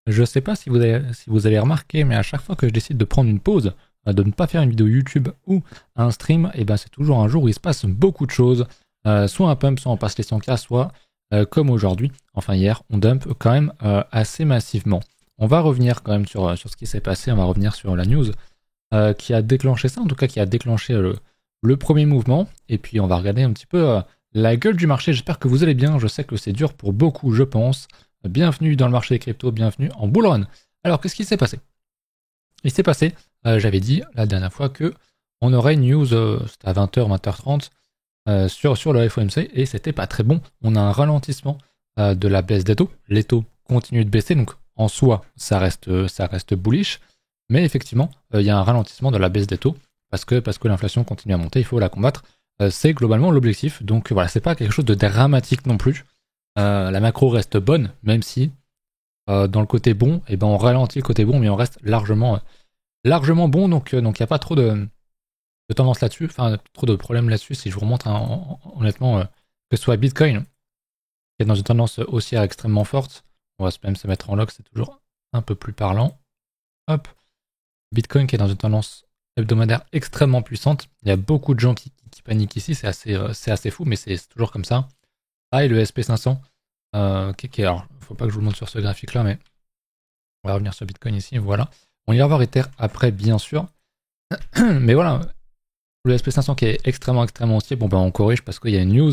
Je sais pas si vous avez remarqué, mais à chaque fois que je décide de prendre une pause, de ne pas faire une vidéo YouTube ou un stream, et ben c'est toujours un jour où il se passe beaucoup de choses. Soit un pump, soit on passe les 100K, soit comme aujourd'hui, enfin hier, on dump quand même assez massivement. On va revenir quand même sur ce qui s'est passé, on va revenir sur la news qui a déclenché ça, en tout cas qui a déclenché le premier mouvement, et puis on va regarder un petit peu la gueule du marché. J'espère que vous allez bien, je sais que c'est dur pour beaucoup, je pense. Bienvenue dans le marché des cryptos, bienvenue en bull run. Alors, qu'est-ce qui s'est passé? Il s'est passé, j'avais dit la dernière fois que on aurait une news, c'était à 20h, 20h30, sur le FOMC, et c'était pas très bon. On a un ralentissement de la baisse des taux. Les taux continuent de baisser, donc en soi, ça reste bullish, mais effectivement, il y a un ralentissement de la baisse des taux, parce que l'inflation continue à monter, il faut la combattre. C'est globalement l'objectif, donc voilà, c'est pas quelque chose de dramatique non plus. La macro reste bonne, même si dans le côté bon, eh ben on ralentit le côté bon, mais on reste largement bon, donc il n'y a pas trop de tendance là-dessus, enfin trop de problèmes là-dessus. Si je vous remontre honnêtement, que ce soit Bitcoin, qui est dans une tendance haussière extrêmement forte, on va même se mettre en log, c'est toujours un peu plus parlant. Hop, Bitcoin qui est dans une tendance hebdomadaire extrêmement puissante. Il y a beaucoup de gens qui paniquent ici, c'est assez fou, mais c'est toujours comme ça. Ah, et le SP500, alors, faut pas que je vous le montre sur ce graphique-là, mais on va revenir sur Bitcoin ici, voilà. On ira voir Ether après, bien sûr. Mais voilà, le SP500 qui est extrêmement haussier, bon ben on corrige parce qu'il y a une news.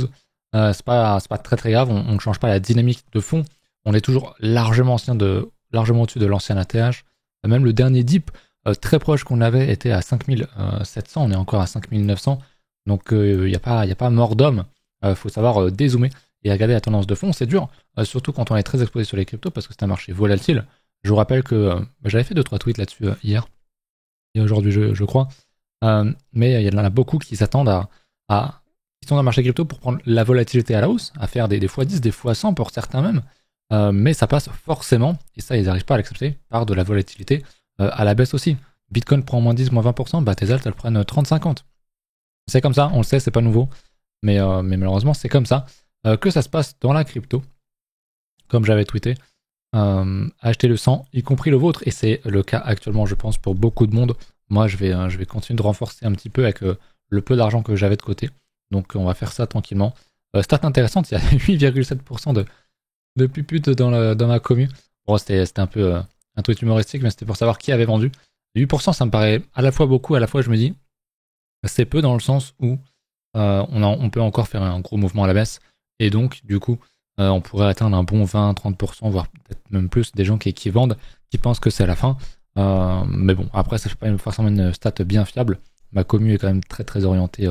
C'est pas très très grave, on ne change pas la dynamique de fond. On est toujours largement au-dessus de l'ancien ATH. Même le dernier dip très proche qu'on avait était à 5700, on est encore à 5900. Donc il n'y a pas mort d'homme. Faut savoir dézoomer et regarder la tendance de fond. C'est dur, surtout quand on est très exposé sur les cryptos parce que c'est un marché volatile. Je vous rappelle que j'avais fait 2-3 tweets là-dessus hier et aujourd'hui, je crois. Mais il y en a beaucoup qui s'attendent qui sont dans le marché crypto pour prendre la volatilité à la hausse, à faire des x10, des x100 pour certains même. Mais ça passe forcément, et ça ils n'arrivent pas à l'accepter, par de la volatilité à la baisse aussi. Bitcoin prend moins 10, moins 20%, bah tes alts elles prennent 30-50. C'est comme ça, on le sait, c'est pas nouveau. Mais malheureusement c'est comme ça que ça se passe dans la crypto. Comme j'avais tweeté, acheter le 100, y compris le vôtre, et c'est le cas actuellement je pense pour beaucoup de monde. Moi je vais continuer de renforcer un petit peu avec le peu d'argent que j'avais de côté. Donc on va faire ça tranquillement. Stat intéressante, il y a 8,7% de puputes dans ma commu. Bon, c'était un peu un truc humoristique, mais c'était pour savoir qui avait vendu. 8%, ça me paraît à la fois beaucoup, à la fois je me dis, c'est peu dans le sens où on peut encore faire un gros mouvement à la baisse. Et donc, du coup, on pourrait atteindre un bon 20-30%, voire peut-être même plus, des gens qui vendent, qui pensent que c'est la fin. Mais bon, après, ça fait pas forcément une stat bien fiable. Ma commu est quand même très très orientée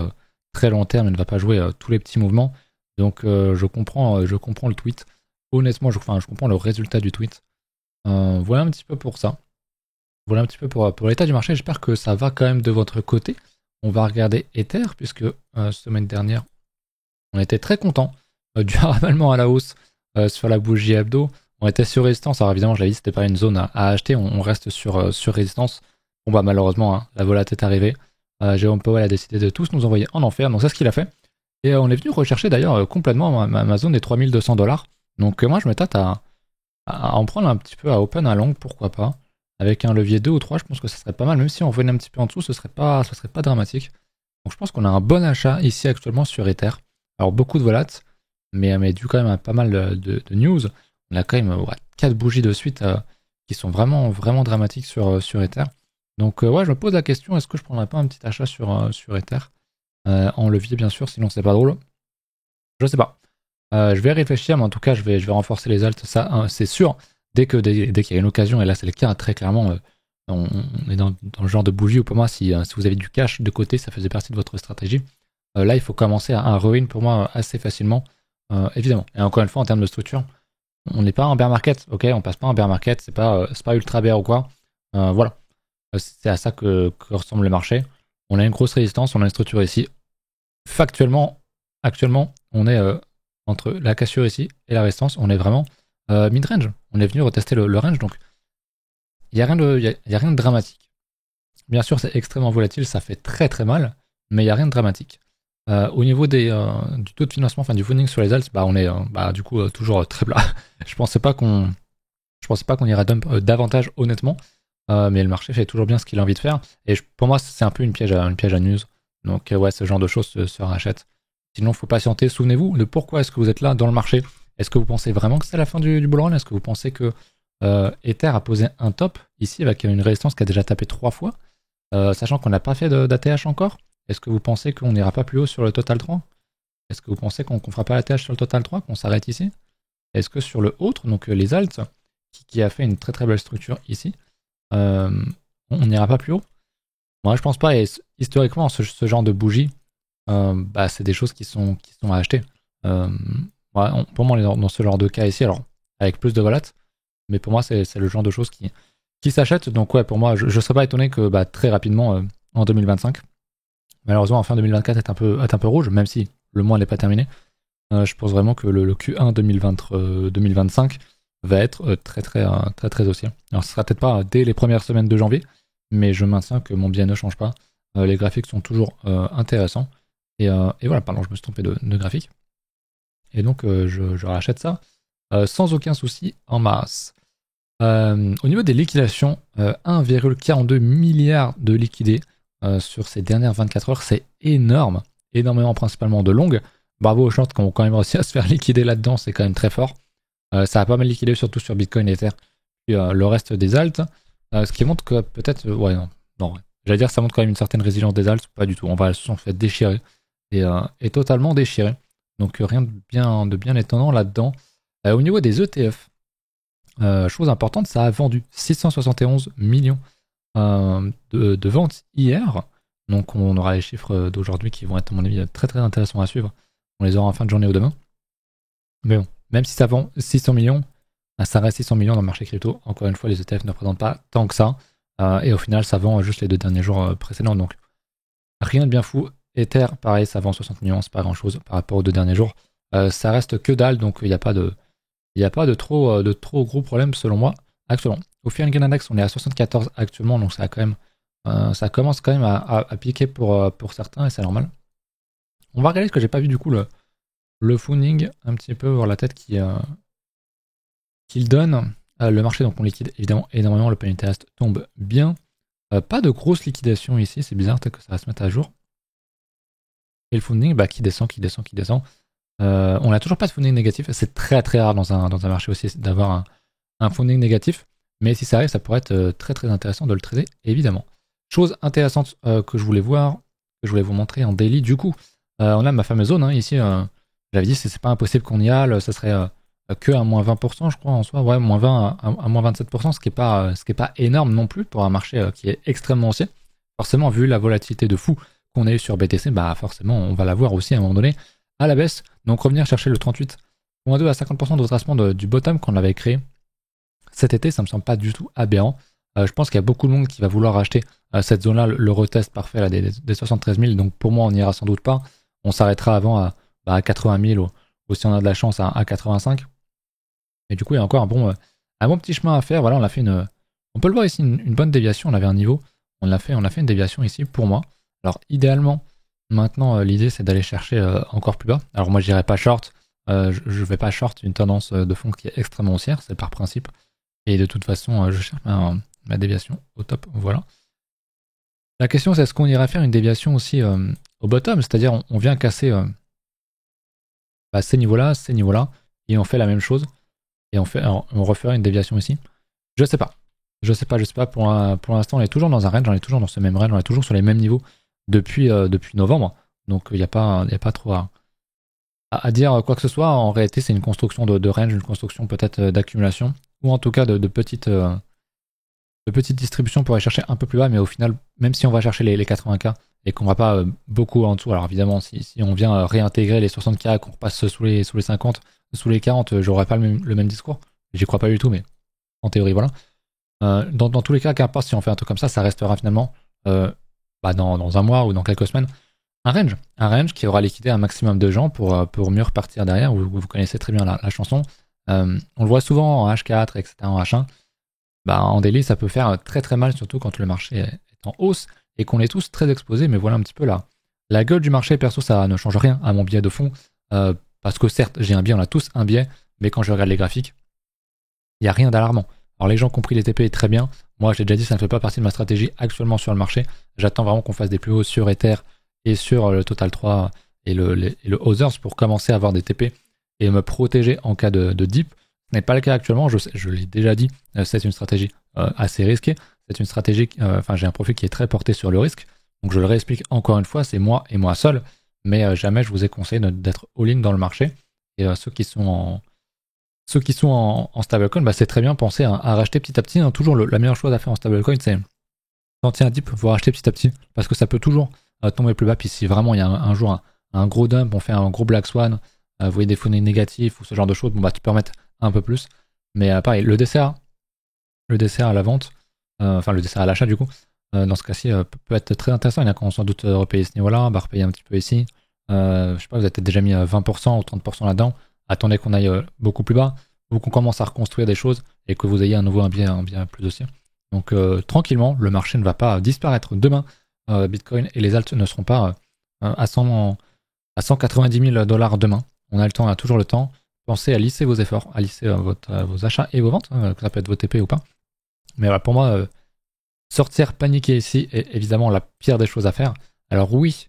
très long terme, elle ne va pas jouer tous les petits mouvements. Donc je comprends le tweet. Honnêtement, je comprends le résultat du tweet. Voilà un petit peu pour ça. Voilà un petit peu pour l'état du marché. J'espère que ça va quand même de votre côté. On va regarder Ether, puisque semaine dernière, on était très content du ravalement à la hausse sur la bougie hebdo. On était sur résistance. Alors évidemment, je l'avais dit, c'était pas une zone à acheter. On reste sur résistance. Bon bah malheureusement, hein, la volate est arrivée. Jérôme Powell a décidé de tous nous envoyer en enfer. Donc c'est ce qu'il a fait. Et on est venu rechercher d'ailleurs complètement ma zone des 3200$. Donc moi je me tâte à en prendre un petit peu à open à long, pourquoi pas. Avec un levier 2 ou 3, je pense que ça serait pas mal. Même si on revenait un petit peu en dessous, ce serait pas dramatique. Donc je pense qu'on a un bon achat ici actuellement sur Ether. Alors beaucoup de volates, mais dû quand même à pas mal de news. On a quand même 4 bougies de suite qui sont vraiment dramatiques sur Ether. Donc ouais, je me pose la question, est-ce que je prendrais pas un petit achat sur Ether en levier bien sûr, sinon c'est pas drôle. Je sais pas. Je vais réfléchir, mais en tout cas je vais renforcer les alts, ça c'est sûr. Dès qu'il y a une occasion, et là c'est le cas très clairement, on est dans le genre de bougie où pour moi si vous avez du cash de côté, ça faisait partie de votre stratégie. Là il faut commencer à un ruin pour moi assez facilement, évidemment. Et encore une fois en termes de structure, on n'est pas en bear market, ok, on passe pas en bear market, c'est pas ultra bear ou quoi. Voilà. C'est à ça que ressemble le marché. On a une grosse résistance, on a une structure ici. Factuellement, actuellement, on est entre la cassure ici et la résistance, on est vraiment mid-range. On est venu retester le range, donc il n'y a, y a rien de dramatique. Bien sûr, c'est extrêmement volatile, ça fait très très mal, mais il n'y a rien de dramatique. Au niveau du taux de financement, enfin du funding sur les alts, bah, on est du coup toujours très plat. Je pensais pas qu'on irait dump davantage honnêtement, mais le marché fait toujours bien ce qu'il a envie de faire. Et pour moi, c'est un peu une piège à news. Donc ouais, ce genre de choses se rachète. Sinon, faut patienter. Souvenez-vous de pourquoi est-ce que vous êtes là dans le marché. Est-ce que vous pensez vraiment que c'est la fin du bull run? Est-ce que vous pensez que Ether a posé un top ici avec une résistance qui a déjà tapé 3 fois, sachant qu'on n'a pas fait d'ATH encore? Est-ce que vous pensez qu'on n'ira pas plus haut sur le total 3? Est-ce que vous pensez qu'on ne fera pas l'ATH sur le total 3, qu'on s'arrête ici? Est-ce que sur le autre, donc les alts, qui a fait une très très belle structure ici, on n'ira pas plus haut? Moi je pense pas, et historiquement ce genre de bougie, c'est des choses qui sont à acheter. Pour moi dans ce genre de cas ici, alors avec plus de volat, mais pour moi c'est le genre de choses qui s'achètent. Donc ouais, pour moi je serais pas étonné que très rapidement en 2025, malheureusement en fin 2024 est un peu rouge, même si le mois n'est pas terminé. Je pense vraiment que le Q1 2025 va être très haussier. Alors ce sera peut-être pas dès les premières semaines de janvier, mais je maintiens que mon biais ne change pas. Les graphiques sont toujours intéressants. Et voilà, pardon, je me suis trompé de graphique. Et donc je rachète ça sans aucun souci en masse. Au niveau des liquidations, 1,42 milliard de liquidés sur ces dernières 24 heures, c'est énorme. Énormément, principalement de longues. Bravo aux shorts qui ont quand même réussi à se faire liquider là-dedans, c'est quand même très fort. Ça a pas mal liquidé, surtout sur Bitcoin et Ether, puis le reste des alts. Ce qui montre que peut-être. Ouais, non. J'allais dire ça montre quand même une certaine résilience des alts, pas du tout. Elles se sont fait déchirer et totalement déchirer. Donc rien de bien étonnant là-dedans. Au niveau des ETF, chose importante, ça a vendu 671 millions de ventes hier. Donc on aura les chiffres d'aujourd'hui qui vont être à mon avis très très intéressants à suivre. On les aura en fin de journée ou demain. Mais bon, même si ça vend 600 millions, ça reste 600 millions dans le marché crypto. Encore une fois, les ETF ne représentent pas tant que ça. Et au final, ça vend juste les 2 derniers jours précédents. Donc rien de bien fou. Ether, pareil, ça vend 60 millions, c'est pas grand chose par rapport aux 2 derniers jours. Ça reste que dalle, donc il n'y a pas de trop gros problèmes selon moi actuellement. Au Fear and Gain Index, on est à 74 actuellement, donc ça ça commence quand même à piquer pour certains et c'est normal. On va regarder ce que j'ai pas vu du coup le funding un petit peu voir la tête qu'il donne. Le marché, donc on liquide évidemment énormément, le panier test tombe bien. Pas de grosse liquidation ici, c'est bizarre, peut-être que ça va se mettre à jour. Et le funding qui descend. On n'a toujours pas de funding négatif, c'est très très rare dans un marché aussi d'avoir un funding négatif, mais si ça arrive, ça pourrait être très très intéressant de le trader, évidemment. Chose intéressante que je voulais voir, que je voulais vous montrer en daily, du coup, on a ma fameuse zone, ici, j'avais dit, c'est pas impossible qu'on y aille, ça serait que à moins 20%, je crois, en soi, ouais, moins 20 à moins 27%, ce qui est pas énorme non plus pour un marché qui est extrêmement haussier. Forcément, vu la volatilité de fou qu'on a eu sur BTC, forcément, on va la voir aussi à un moment donné à la baisse. Donc revenir chercher le 38,2 à 50% de retracement du bottom qu'on avait créé cet été, ça me semble pas du tout aberrant. Je pense qu'il y a beaucoup de monde qui va vouloir acheter cette zone-là, le retest parfait là, des 73 000. Donc pour moi, on n'ira sans doute pas. On s'arrêtera avant à 80 000 ou si on a de la chance à 85. Et du coup, il y a encore un bon petit chemin à faire. Voilà, on a fait on peut le voir ici, une bonne déviation. On avait un niveau. On a fait une déviation ici pour moi. Alors idéalement, maintenant, l'idée c'est d'aller chercher encore plus bas. Alors moi, je dirais pas short. Je vais pas short une tendance de fond qui est extrêmement haussière, c'est par principe. Et de toute façon, je cherche ma déviation au top. Voilà. La question c'est est-ce qu'on irait faire une déviation aussi au bottom, c'est-à-dire on vient casser ces niveaux-là, et on fait la même chose. Et on referait une déviation ici. Je sais pas. Pour l'instant, on est toujours dans un range, on est toujours dans ce même range, on est toujours sur les mêmes niveaux depuis novembre. Donc il n'y a pas trop à dire quoi que ce soit. En réalité, c'est une construction de range, une construction peut-être d'accumulation, ou en tout cas de petites distributions pour aller chercher un peu plus bas. Mais au final, même si on va chercher les 80K et qu'on va pas beaucoup en dessous, alors évidemment, si on vient réintégrer les 60K et qu'on repasse sous les 50, sous les 40, j'aurais pas le même discours. J'y crois pas du tout, mais en théorie, voilà. Dans tous les cas, qu'importe si on fait un truc comme ça restera finalement dans un mois ou dans quelques semaines un range qui aura liquidé un maximum de gens pour mieux repartir derrière. Vous connaissez très bien la chanson. On le voit souvent en H4, etc., en H1. En daily, ça peut faire très très mal, surtout quand le marché est en hausse et qu'on est tous très exposés. Mais voilà un petit peu la gueule du marché. Perso, ça ne change rien à mon biais de fond. Parce que certes, j'ai un biais, on a tous un biais, mais quand je regarde les graphiques, il n'y a rien d'alarmant. Alors les gens qui ont pris les TP très bien. Moi, je l'ai déjà dit, ça ne fait pas partie de ma stratégie actuellement sur le marché. J'attends vraiment qu'on fasse des plus hauts sur Ether et sur le Total 3 et le Others pour commencer à avoir des TP et me protéger en cas de dip. Ce n'est pas le cas actuellement, je l'ai déjà dit, c'est une stratégie assez risquée. C'est une stratégie, j'ai un profil qui est très porté sur le risque. Donc je le réexplique encore une fois, c'est moi et moi seul. Mais jamais je vous ai conseillé d'être all-in dans le marché. Et ceux qui sont en stablecoin, bah, c'est très bien penser à racheter petit à petit. Hein. Toujours la meilleure chose à faire en stablecoin, c'est quand il y a un dip, vous rachetez petit à petit. Parce que ça peut toujours tomber plus bas. Puis si vraiment il y a un jour un gros dump, on fait un gros black swan, vous voyez des phonés négatifs ou ce genre de choses, bon bah tu peux remettre un peu plus. Mais pareil, le DCA à la vente, le DCA à l'achat du coup, dans ce cas-ci peut être très intéressant. Il y en a qui ont sans doute repayé ce niveau-là, bah repayer un petit peu ici. Je sais pas, vous avez peut-être déjà mis 20% ou 30% là-dedans. Attendez qu'on aille beaucoup plus bas, ou qu'on commence à reconstruire des choses et que vous ayez à nouveau un bien plus haussier. Donc tranquillement, le marché ne va pas disparaître demain. Bitcoin et les alts ne seront pas à 190 000 $ demain. On a le temps, on a toujours le temps. Pensez à lisser vos efforts, à lisser vos achats et vos ventes, que ça peut être vos TP ou pas. Mais voilà, pour moi, sortir paniquer ici est évidemment la pire des choses à faire. Alors oui,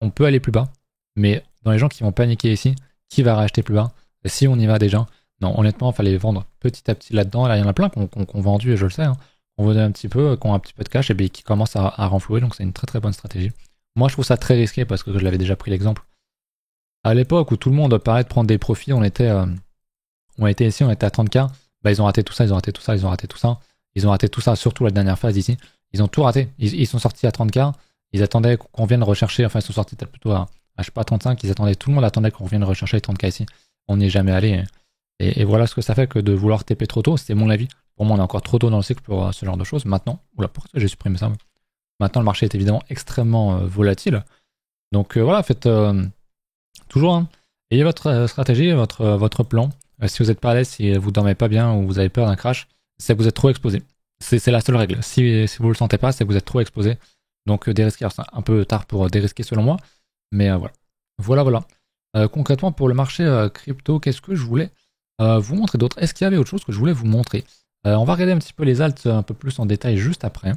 on peut aller plus bas, mais dans les gens qui vont paniquer ici, qui va racheter plus bas? Si on y va déjà, non, honnêtement, il fallait vendre petit à petit là-dedans. Là, il y en a plein qui ont vendu, et je le sais, hein. On vendait un petit peu, qui ont un petit peu de cash, et bien qui commencent à renflouer, donc c'est une très très bonne stratégie. Moi, je trouve ça très risqué parce que je l'avais déjà pris l'exemple. À l'époque où tout le monde paraît de prendre des profits, on était ici, on était à 30K, bah, ils ont raté tout ça, ils ont raté tout ça, ils ont raté tout ça. Ils ont raté tout ça, surtout la dernière phase ici. Ils ont tout raté. Ils sont sortis à 30K, ils attendaient qu'on vienne rechercher, enfin ils sont sortis peut-être plutôt à je sais pas 35, ils attendaient, tout le monde attendait qu'on vienne rechercher les 30K ici. On n'y est jamais allé. Et voilà ce que ça fait que de vouloir TP trop tôt, c'est mon avis. Pour moi, on est encore trop tôt dans le cycle pour ce genre de choses. Maintenant, pourquoi j'ai supprimé ça? Maintenant, le marché est évidemment extrêmement volatile. Donc voilà, faites toujours, hein, ayez votre stratégie, votre plan. Si vous n'êtes pas à l'aise, si vous dormez pas bien ou vous avez peur d'un crash, c'est que vous êtes trop exposé. C'est la seule règle. Si vous le sentez pas, c'est que vous êtes trop exposé. Donc dérisquer, c'est un peu tard pour dérisquer selon moi. Mais voilà. Concrètement, pour le marché crypto, qu'est-ce que je voulais vous montrer d'autre? Est-ce qu'il y avait autre chose que je voulais vous montrer? On va regarder un petit peu les alts un peu plus en détail juste après.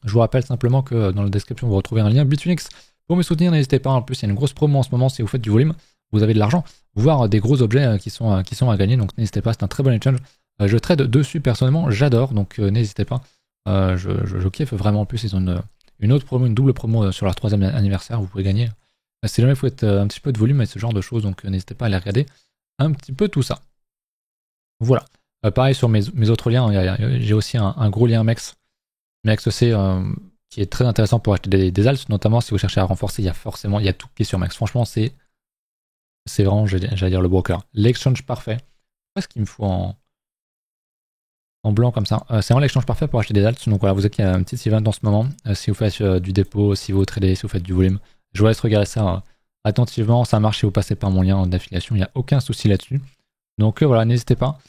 Je vous rappelle simplement que dans la description, vous retrouvez un lien Bitfinex. Pour me soutenir, n'hésitez pas. En plus, il y a une grosse promo en ce moment si vous faites du volume. Vous avez de l'argent, voire des gros objets qui sont à gagner. Donc n'hésitez pas, c'est un très bon exchange. Je trade dessus personnellement, j'adore. Donc n'hésitez pas. Je kiffe vraiment. En plus, ils ont une autre promo, une double promo sur leur 3e anniversaire. Vous pouvez gagner. Si jamais il faut être un petit peu de volume et ce genre de choses, donc n'hésitez pas à aller regarder un petit peu tout ça. Voilà. Pareil sur mes autres liens, j'ai aussi un gros lien MEX. MEX c'est qui est très intéressant pour acheter des alts, notamment si vous cherchez à renforcer, il y a tout qui est sur MEX. Franchement, c'est vraiment, j'allais dire le broker. L'exchange parfait. Qu'est-ce qu'il me faut en blanc comme ça? C'est vraiment l'exchange parfait pour acheter des alts. Donc voilà, vous êtes qu'il y a un petit event en ce moment. Si vous faites du dépôt, si vous tradez, si vous faites du volume, je vous laisse regarder ça attentivement. Ça marche si vous passez par mon lien d'affiliation, il n'y a aucun souci là-dessus. Donc voilà, n'hésitez pas.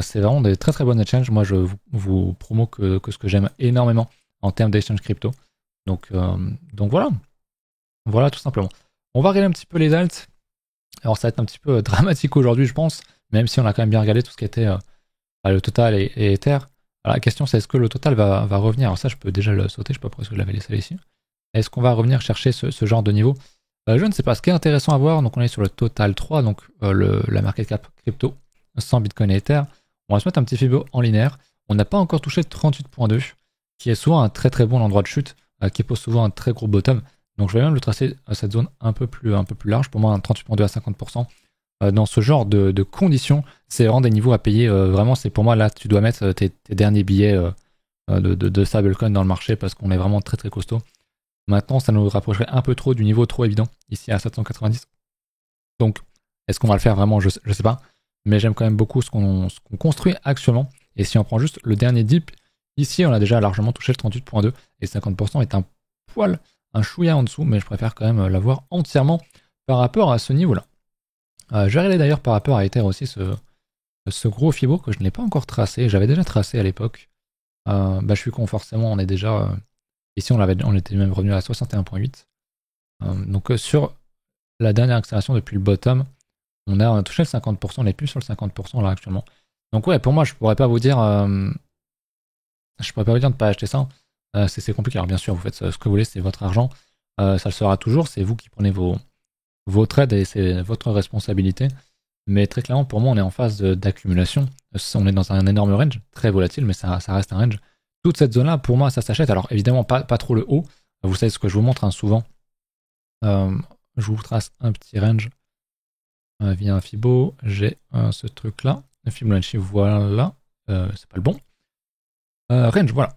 C'est vraiment des très très bonnes exchanges. Moi, je vous promo que ce que j'aime énormément en termes d'exchange crypto. Donc voilà. Voilà, tout simplement. On va regarder un petit peu les alts. Alors, ça va être un petit peu dramatique aujourd'hui, je pense, même si on a quand même bien regardé tout ce qui était le total et Ether. Alors, la question, c'est est-ce que le total va revenir? Alors, ça, je peux déjà le sauter. Je sais pas pourquoi je l'avais laissé ici. Est-ce qu'on va revenir chercher ce genre de niveau? Je ne sais pas. Ce qui est intéressant à voir, donc on est sur le total 3, donc la market cap crypto sans Bitcoin et Ether. On va se mettre un petit Fibo en linéaire. On n'a pas encore touché 38.2, qui est souvent un très très bon endroit de chute, qui pose souvent un très gros bottom. Donc je vais même le tracer à cette zone un peu plus large. Pour moi, un 38.2 à 50%. Dans ce genre de conditions, c'est vraiment des niveaux à payer. Vraiment, c'est pour moi, là, tu dois mettre tes derniers billets de stablecoin dans le marché parce qu'on est vraiment très très costaud. Maintenant, ça nous rapprocherait un peu trop du niveau trop évident, ici à 790. Donc, est-ce qu'on va le faire vraiment? Je sais pas. Mais j'aime quand même beaucoup ce qu'on construit actuellement. Et si on prend juste le dernier dip, ici, on a déjà largement touché le 38.2. Et 50% est un poil, un chouïa en dessous. Mais je préfère quand même l'avoir entièrement par rapport à ce niveau-là. Je vais regarder d'ailleurs par rapport à Ether aussi ce gros Fibo que je n'ai pas encore tracé. J'avais déjà tracé à l'époque. Je suis con, forcément, on est déjà... ici, on était même revenu à 61.8. Donc sur la dernière accélération depuis le bottom, on a touché le 50%, on n'est plus sur le 50% là actuellement. Donc ouais, pour moi, je pourrais pas vous dire de ne pas acheter ça. C'est compliqué. Alors bien sûr, vous faites ce que vous voulez, c'est votre argent. Ça le sera toujours. C'est vous qui prenez vos trades et c'est votre responsabilité. Mais très clairement, pour moi, on est en phase d'accumulation. On est dans un énorme range, très volatile, mais ça reste un range. Toute cette zone-là, pour moi, ça s'achète. Alors évidemment, pas trop le haut. Vous savez ce que je vous montre souvent. Je vous trace un petit range via un Fibo. J'ai ce truc-là. Le Fibonacci, voilà. C'est pas le bon. Range, voilà.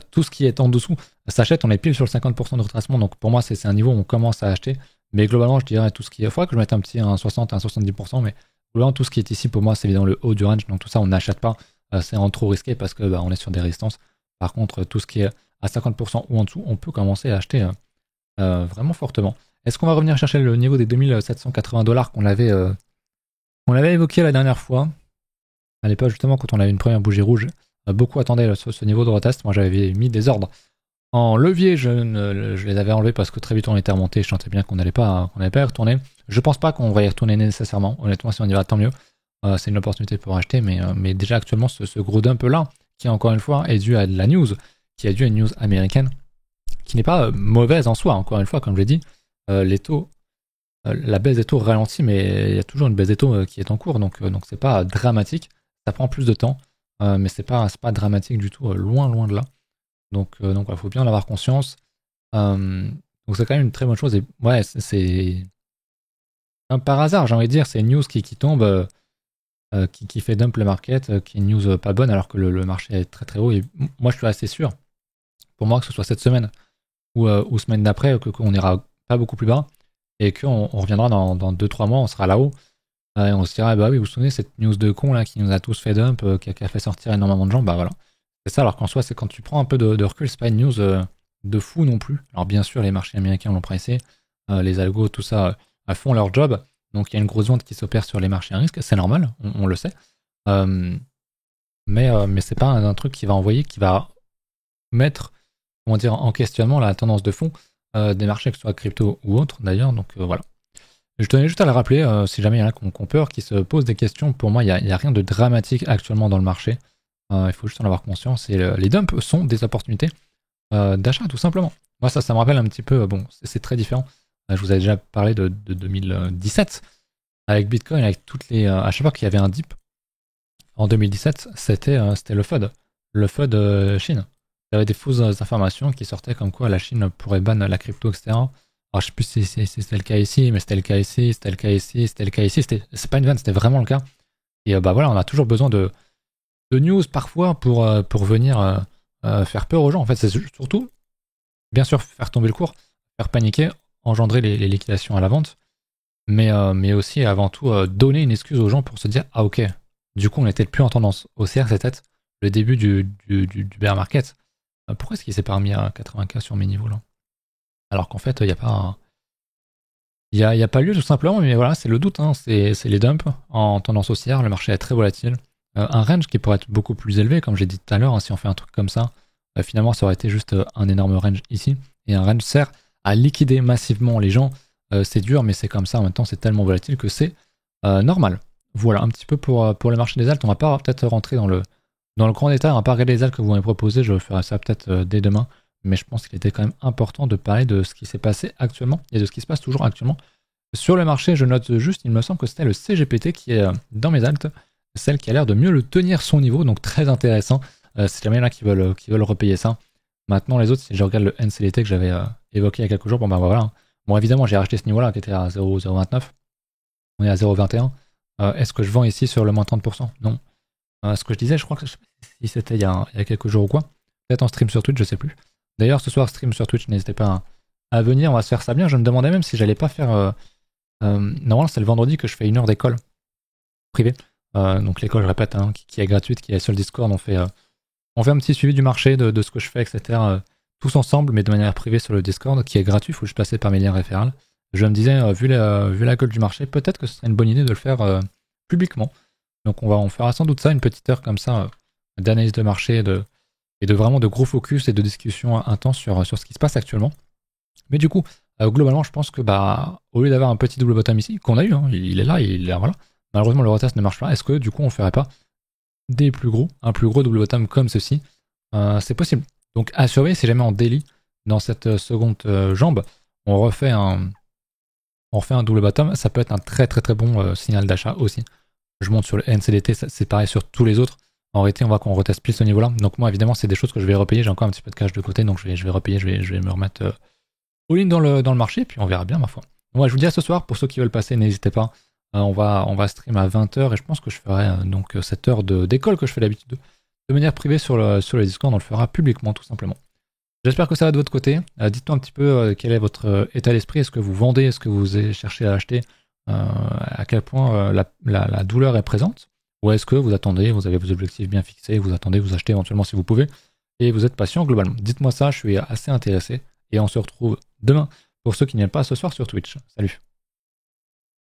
Tout ce qui est en dessous s'achète, on est pile sur le 50% de retracement, donc pour moi c'est un niveau où on commence à acheter, mais globalement je dirais tout ce qui est, il faudrait que je mette un petit 60, 70%, mais globalement tout ce qui est ici pour moi c'est évidemment le haut du range, donc tout ça on n'achète pas, c'est en trop risqué parce que on est sur des résistances. Par contre tout ce qui est à 50% ou en dessous, on peut commencer à acheter vraiment fortement. Est-ce qu'on va revenir chercher le niveau des 2780$ qu'on avait évoqué la dernière fois, à l'époque justement quand on avait une première bougie rouge? Beaucoup attendaient ce niveau de retest. Moi, j'avais mis des ordres en levier. Je les avais enlevés parce que très vite on était remonté. Je sentais bien qu'on n'allait pas y retourner. Je pense pas qu'on va y retourner nécessairement. Honnêtement, si on y va, tant mieux. C'est une opportunité pour acheter. Mais déjà, actuellement, ce gros dump là, qui encore une fois est dû à de la news, qui est dû à une news américaine, qui n'est pas mauvaise en soi. Encore une fois, comme je l'ai dit, les taux, la baisse des taux ralentit, mais il y a toujours une baisse des taux qui est en cours. Donc c'est pas dramatique. Ça prend plus de temps. Mais c'est pas dramatique du tout, loin de là. Donc il faut bien en avoir conscience. Donc c'est quand même une très bonne chose. Et ouais, c'est un par hasard, j'ai envie de dire, c'est une news qui tombe, qui fait dump le market, qui est une news pas bonne alors que le marché est très très haut. Et moi je suis assez sûr, pour moi que ce soit cette semaine ou semaine d'après, qu'on ira pas beaucoup plus bas et qu'on reviendra dans 2-3 mois, on sera là-haut. Et on se dira, bah oui, vous vous souvenez, cette news de con là qui nous a tous fait dump, qui a fait sortir énormément de gens, bah voilà. C'est ça, alors qu'en soi, c'est quand tu prends un peu de recul, c'est pas une news de fou non plus. Alors bien sûr, les marchés américains l'ont pricé, les algos, tout ça, font leur job. Donc il y a une grosse vente qui s'opère sur les marchés à risque, c'est normal, on le sait. Mais c'est pas un truc qui va envoyer, qui va mettre, comment dire, en questionnement la tendance de fond des marchés, que ce soit crypto ou autre d'ailleurs. Donc voilà. Je tenais juste à le rappeler, si jamais il y en a qui ont peur, qui se posent des questions, pour moi, il n'y a rien de dramatique actuellement dans le marché. Il faut juste en avoir conscience. Et les dumps sont des opportunités d'achat, tout simplement. Moi, ça me rappelle un petit peu, bon, c'est très différent. Je vous avais déjà parlé de 2017, avec Bitcoin, avec toutes les... à chaque fois qu'il y avait un dip, en 2017, c'était le FUD. Le FUD Chine. Il y avait des fausses informations qui sortaient comme quoi la Chine pourrait ban la crypto, etc. Alors, je sais plus si c'était le cas ici, mais c'était le cas ici, c'était le cas ici, c'était le cas ici. C'est pas une vanne, c'était vraiment le cas. Et bah voilà, on a toujours besoin de news parfois pour venir faire peur aux gens. En fait, c'est surtout, bien sûr, faire tomber le cours, faire paniquer, engendrer les liquidations à la vente, mais aussi et avant tout donner une excuse aux gens pour se dire, ah ok, du coup on n'était plus en tendance haussière, c'est peut-être le début du bear market. Pourquoi est-ce qu'il s'est pas remis à 80K sur mes niveaux là? Alors qu'en fait, il n'y a pas... Il y a pas lieu tout simplement, mais voilà, c'est le doute, hein. C'est les dumps en tendance haussière, le marché est très volatile. Un range qui pourrait être beaucoup plus élevé, comme j'ai dit tout à l'heure, hein, si on fait un truc comme ça, finalement ça aurait été juste un énorme range ici. Et un range sert à liquider massivement les gens. C'est dur, mais c'est comme ça, en même temps c'est tellement volatile que c'est normal. Voilà, un petit peu pour le marché des altes. On va pas peut-être rentrer dans le grand détail, on va pas regarder les altes que vous m'avez proposées, je ferai ça peut-être dès demain. Mais je pense qu'il était quand même important de parler de ce qui s'est passé actuellement et de ce qui se passe toujours actuellement. Sur le marché, je note juste, il me semble que c'était le CGPT qui est dans mes altes, celle qui a l'air de mieux le tenir son niveau, donc très intéressant. Si jamais il y en a qui veulent repayer ça. Maintenant, les autres, si je regarde le NCLT que j'avais évoqué il y a quelques jours, bon ben voilà. Bon, évidemment, j'ai racheté ce niveau-là qui était à 0,029. On est à 0,21. Est-ce que je vends ici sur le moins 30%? Non. Ce que je disais, je crois que je sais pas si c'était il y a quelques jours ou quoi. Peut-être en stream sur Twitch, je sais plus. D'ailleurs, ce soir, stream sur Twitch, n'hésitez pas à venir, on va se faire ça bien. Je me demandais même si j'allais pas faire... normalement, c'est le vendredi que je fais 1 heure d'école privée. Donc l'école, je répète, hein, qui est gratuite, qui est sur le Discord. On fait un petit suivi du marché, de ce que je fais, etc. Tous ensemble, mais de manière privée sur le Discord, qui est gratuit. Il faut juste passer par mes liens référals. Je me disais, vu la gueule du marché, peut-être que ce serait une bonne idée de le faire publiquement. Donc on fera sans doute ça, une petite heure comme ça, d'analyse de marché, et de vraiment de gros focus et de discussion intense sur ce qui se passe actuellement. Mais du coup, globalement, je pense que au lieu d'avoir un petit double bottom ici, qu'on a eu, hein, il est là, voilà, malheureusement le retest ne marche pas. Est-ce que du coup on ferait pas un plus gros double bottom comme ceci? C'est possible. Donc à surveiller si jamais en daily, dans cette seconde jambe, on refait un double bottom, ça peut être un très très très bon signal d'achat aussi. Je monte sur le NCDT, c'est pareil sur tous les autres. En réalité, on voit qu'on reteste plus ce niveau-là. Donc moi, évidemment, c'est des choses que je vais repayer. J'ai encore un petit peu de cash de côté, donc je vais repayer, je vais me remettre all-in dans le marché, puis on verra bien, ma foi. Ouais, je vous dis à ce soir, pour ceux qui veulent passer, n'hésitez pas. On va stream à 20h, et je pense que je ferai donc cette heure d'école que je fais d'habitude de manière privée sur le Discord. On le fera publiquement, tout simplement. J'espère que ça va de votre côté. Dites-moi un petit peu quel est votre état d'esprit. Est-ce que vous vendez? Est-ce que vous cherchez à acheter? À quel point la douleur est présente? Ou est-ce que vous attendez, vous avez vos objectifs bien fixés, vous attendez, vous achetez éventuellement si vous pouvez, et vous êtes patient globalement? Dites-moi ça, je suis assez intéressé, et on se retrouve demain pour ceux qui n'y viennent pas ce soir sur Twitch. Salut!